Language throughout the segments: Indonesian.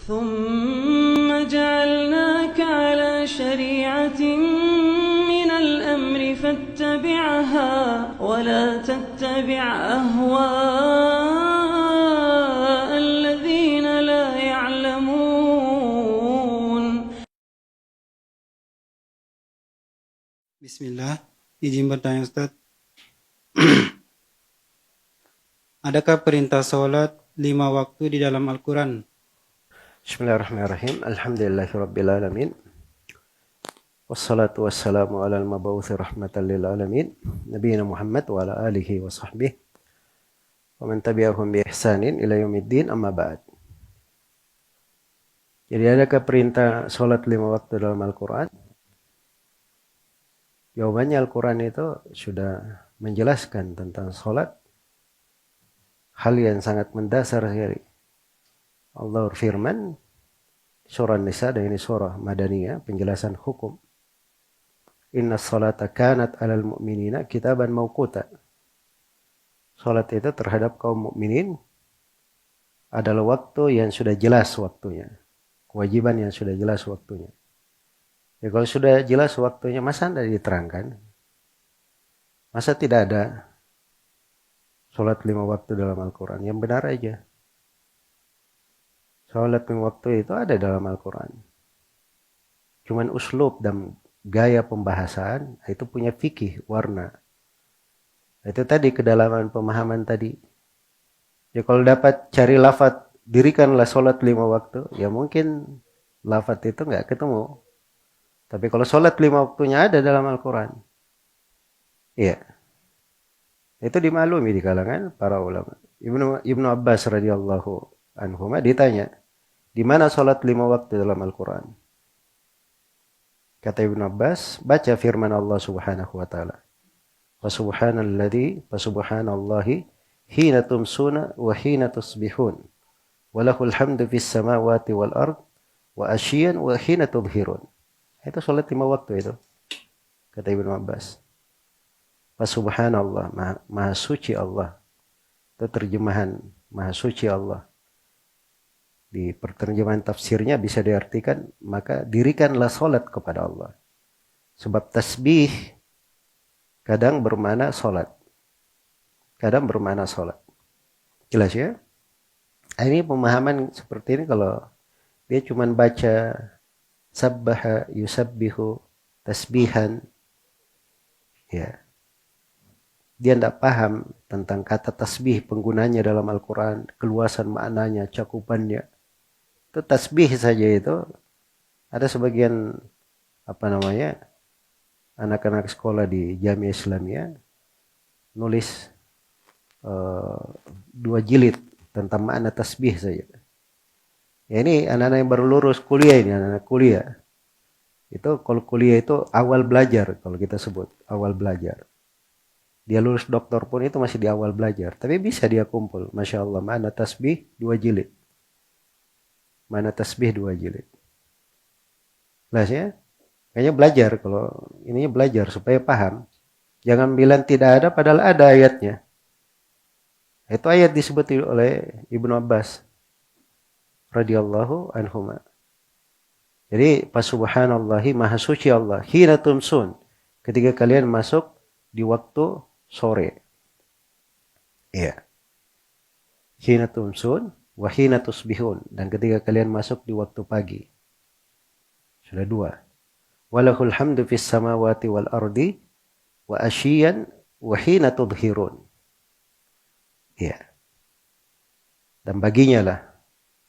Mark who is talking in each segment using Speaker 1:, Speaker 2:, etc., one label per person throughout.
Speaker 1: ثم جعلناك على شريعة من الأمر فاتبعها ولا تتبع أهواء الذين لا يعلمون.
Speaker 2: Bismillah, izin bertanya Ustaz. Adakah perintah sholat 5 waktu di dalam Al-Quran?
Speaker 3: Bismillahirrahmanirrahim. Alhamdulillahirabbil alamin. Wassalatu wassalamu ala al-mab'uutsi rahmatan lil alamin, nabiyina Muhammad wa ala alihi wa sahbihi wa man tabi'ahum bi ihsanin ila yaumiddin, amma ba'd. Jadi adakah perintah salat 5 waktu dalam Al-Qur'an? Jawabannya Al-Qur'an itu sudah menjelaskan tentang salat, hal yang sangat mendasar sekali. Allah berfirman surah Nisa, dan ini surah Madaniyah, penjelasan hukum. Inna salata kanat alal mu'minina kitaban mawquta. Salat itu terhadap kaum mukminin adalah waktu yang sudah jelas waktunya. Kewajiban yang sudah jelas waktunya. Ya, kalau sudah jelas waktunya, masa tidak diterangkan? Masa tidak ada salat 5 waktu dalam Al-Quran? Yang benar aja. Salat 5 waktu itu ada dalam Al-Quran. Cuman uslub dan gaya pembahasan itu punya fikih, warna. Itu tadi kedalaman pemahaman tadi. Ya kalau dapat cari lafaz, dirikanlah salat 5 waktu, ya mungkin lafaz itu nggak ketemu. Tapi kalau salat 5 waktunya ada dalam Al-Quran, iya, itu dimaklumi di kalangan para ulama. Ibnu Abbas radhiyallahu anhuma ditanya, di mana salat 5 waktu dalam Al-Quran? Kata Ibnu Abbas, baca firman Allah Subhanahu wa taala. Wa subhanallahi hina tumsuna wa hina tusbihun. Wa lahul hamdu fis samawati wal ard wa asyiyan wa hina tubhirun. Itu salat 5 waktu itu, kata Ibnu Abbas. Wa subhanallah, maha suci Allah. Itu terjemahan maha suci Allah. Di perterjemahan tafsirnya bisa diartikan, maka dirikanlah salat kepada Allah. Sebab tasbih kadang bermakna salat, kadang bermakna salat. Jelas ya? Ini pemahaman seperti ini kalau dia cuma baca sabbaha yusabbihu tasbihan, ya, dia tidak paham tentang kata tasbih, penggunanya dalam Al-Quran, keluasan maknanya, cakupannya. Itu tasbih saja itu. Ada sebagian anak-anak sekolah di Jamiah Islamiyah nulis 2 jilid tentang makna tasbih saja. Ya, ini anak-anak yang baru lulus kuliah, ini anak-anak kuliah. Itu kalau kuliah itu awal belajar, kalau kita sebut awal belajar. Dia lulus doktor pun itu masih di awal belajar, tapi bisa dia kumpul, Masya Allah, makna tasbih 2 jilid. Mana tasbih 2 jilid. Jelas ya? Kayaknya belajar, kalau ininya belajar supaya paham. Jangan bilang tidak ada padahal ada ayatnya. Itu ayat disebut oleh Ibnu Abbas radhiyallahu anhuma. Jadi subhanallahi, maha suci Allah, hina tumsun, ketika kalian masuk di waktu sore. Iya. Hina tumsun wa hina tusbihun, dan ketika kalian masuk di waktu pagi. Sudah 2. Walahul hamdu fis samawati wal ardi wa asyiyan wa hina tudhirun. Ya. Dan baginya lah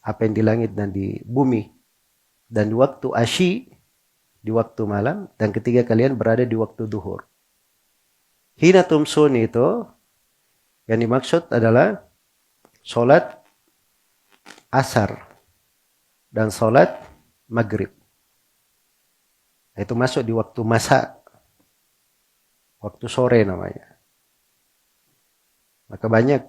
Speaker 3: apa yang di langit dan di bumi, dan di waktu asyi, di waktu malam, dan ketika kalian berada di waktu duhur. Hina tumsun itu yang dimaksud adalah salat asar dan salat maghrib. Itu masuk di waktu masa, waktu sore namanya. Maka banyak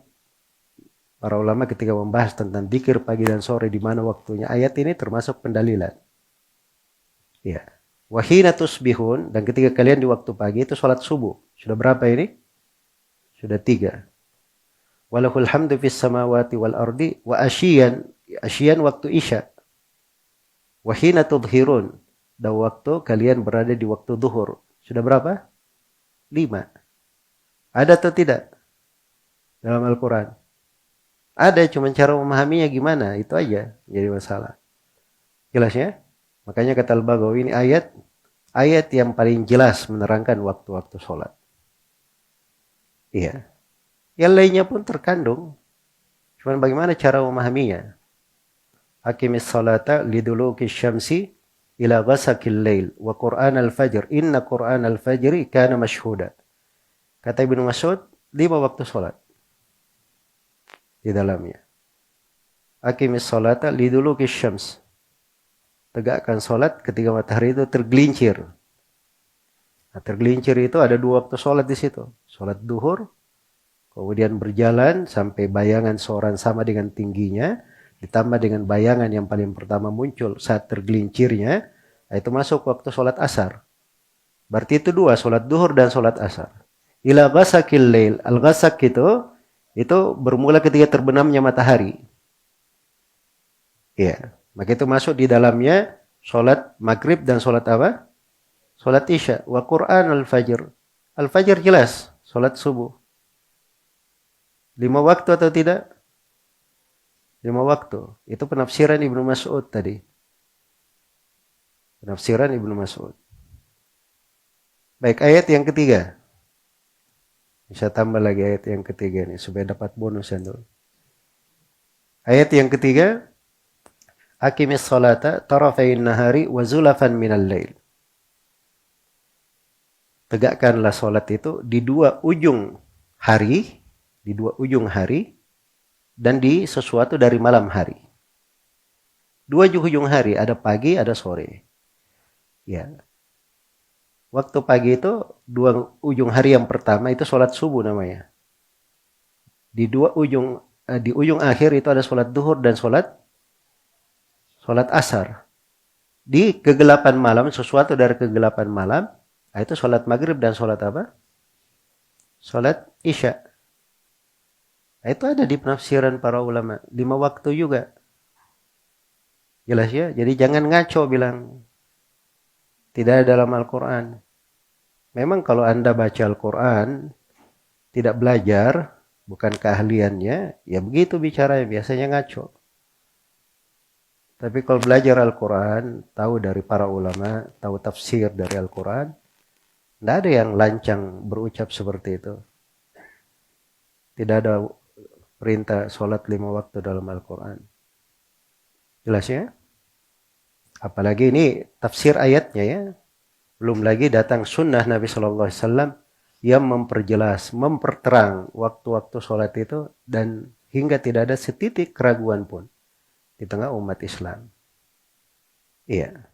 Speaker 3: para ulama ketika membahas tentang dzikir pagi dan sore, di mana waktunya, ayat ini termasuk pendalilan. Ya. Wa hina tusbihun, dan ketika kalian di waktu pagi itu salat subuh. Sudah berapa ini? Sudah 3. Walahul hamdu fis samawati wal ardi wa asyiyan, asyiyan waktu isya. wa hina tudhirun, dan waktu kalian berada di waktu duhur. Sudah berapa? 5. Ada atau tidak dalam Al-Quran? Ada, cuma cara memahaminya gimana, itu aja jadi masalah. Jelas ya? Makanya kata Al-Baghawi, ini ayat yang paling jelas menerangkan waktu-waktu sholat. Iya. Yang lainnya pun terkandung. Cuman bagaimana cara memahaminya? Aqimis salata liduluki syamsi ila ghasakil lail wa Qur'an al-fajr. Inna Qur'an al-fajri kana mashhuda. Kata Ibnu Mas'ud, 5 waktu sholat di dalamnya. Aqimis salata liduluki syams. Tegakkan sholat ketika matahari itu tergelincir. Nah, tergelincir itu ada 2 waktu sholat di situ. Sholat duhur, kemudian berjalan sampai bayangan seorang sama dengan tingginya, ditambah dengan bayangan yang paling pertama muncul saat tergelincirnya, itu masuk waktu sholat asar. Berarti itu 2, sholat duhur dan sholat asar. Ila ghasakil lail. Al-ghasak itu bermula ketika terbenamnya matahari. Iya. Maka itu masuk di dalamnya sholat maghrib dan sholat apa? Sholat isya. Wa Qur'an al-fajr. Al-fajr jelas, sholat subuh. 5 waktu atau tidak? 5 waktu. Itu penafsiran Ibnu Mas'ud tadi. Penafsiran Ibnu Mas'ud. Baik, ayat yang ketiga. Bisa tambah lagi ayat yang ketiga nih supaya dapat bonus dulu. Ayat yang ketiga, aqimis salata tarafain nahari wa zulafan minal lail. Tegakkanlah salat itu di 2 ujung hari, dan di sesuatu dari malam hari. 2 ujung hari, ada pagi, ada sore. Ya. Waktu pagi itu 2 ujung hari yang pertama itu sholat subuh namanya. Di ujung akhir itu ada sholat duhur dan sholat asar. Di kegelapan malam, sesuatu dari kegelapan malam, itu sholat maghrib dan sholat apa? Sholat isya. Itu ada di penafsiran para ulama. 5 waktu juga. Jelas ya? Jadi jangan ngaco bilang tidak ada dalam Al-Quran. Memang kalau Anda baca Al-Quran, tidak belajar, bukan keahliannya, ya begitu bicaranya, biasanya ngaco. Tapi kalau belajar Al-Quran, tahu dari para ulama, tahu tafsir dari Al-Quran, tidak ada yang lancang berucap seperti itu. Tidak ada perintah sholat 5 waktu dalam Al-Quran. Jelas ya? Apalagi ini tafsir ayatnya ya. Belum lagi datang sunnah Nabi SAW yang memperjelas, memperterang waktu-waktu sholat itu, dan hingga tidak ada setitik keraguan pun di tengah umat Islam. Iya.